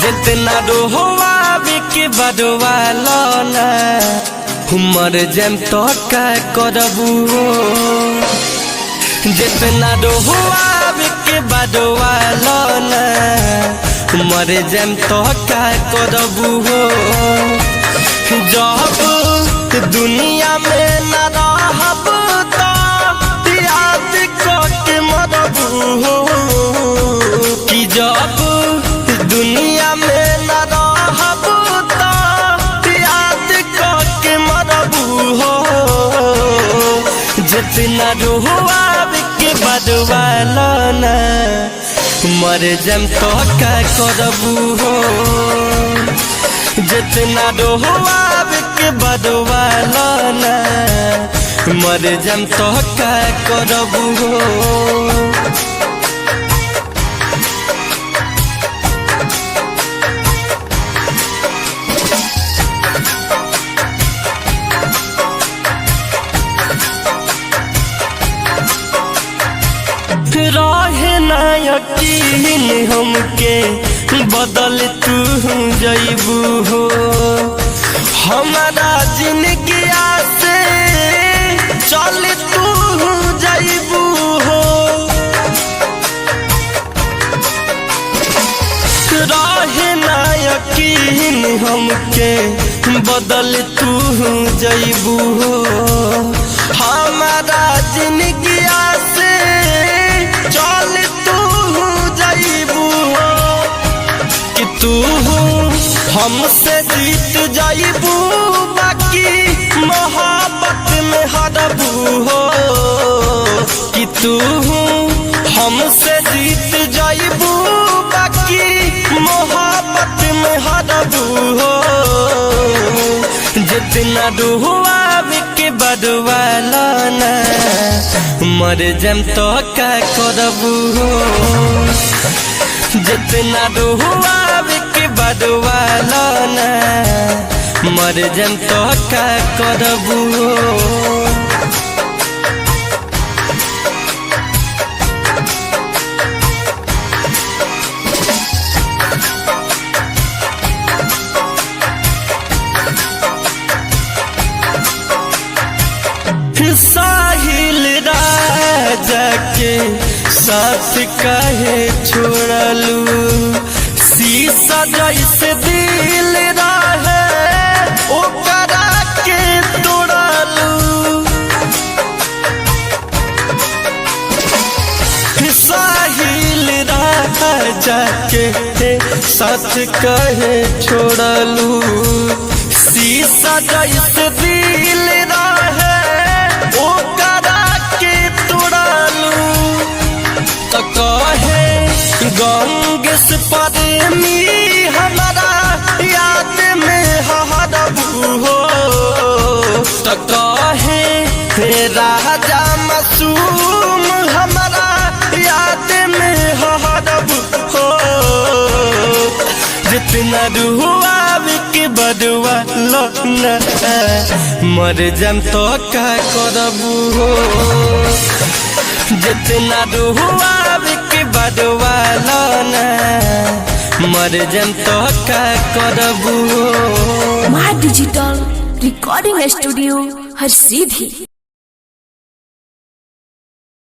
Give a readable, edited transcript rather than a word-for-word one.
जितना रोहवा के बड़वा लाना मर जम तो का करबू। जितना रोहवा के बड़वा लाना मर जम तो का करबू। जब दुनिया में न रहब तो याद करके मरबू। कि जब दुनिया में न रहब तो याद करके मरबू। जितना रोहवा के बड़वा लाना मर जम तो का करबू। जितना रोहवा के बड़वा लाना मर जम तो का करबू। रहे ना यकीन हमके बदल तू जइबू हो। हमारा जिंदगी से चल तू जइबू हो। रहे ना यकीन हमके बदल तू जइबू हो। हमारा जिंदगी से चल तू जइबू हो। कि तू हमसे जीत जइबू बाकी मोहब्बत में हारबू हो। कि तू हमसे जीत जइबू बाकी मोहब्बत में हारबू हो। जितना रोहवा के बड़वा लाना मर जम तो का करबू। जितना रोहवा के बड़वा लाना मर जम तो का करबू। साहिल राजा के साथ काहे छोड़लू। शीशा जैसे दिल रहे ओकरा के तोड़लू। साहिल राजा के साथ काहे छोड़लू। शीशा जैसे दिल रहे ओकरा के तोड़लू। तो कहे गंगेश प्रेमी हमारा याद में हरबू हो। तो कहे राजा मासूम हमारा याद में हरबू हो। जितना रोहवा के बड़वा लाना मर जम तो का करबू हो। जितना रोहवा के बड़वा लाना मर जम तो का करबू। माँ डिजिटल रिकॉर्डिंग स्टूडियो हर सीधी।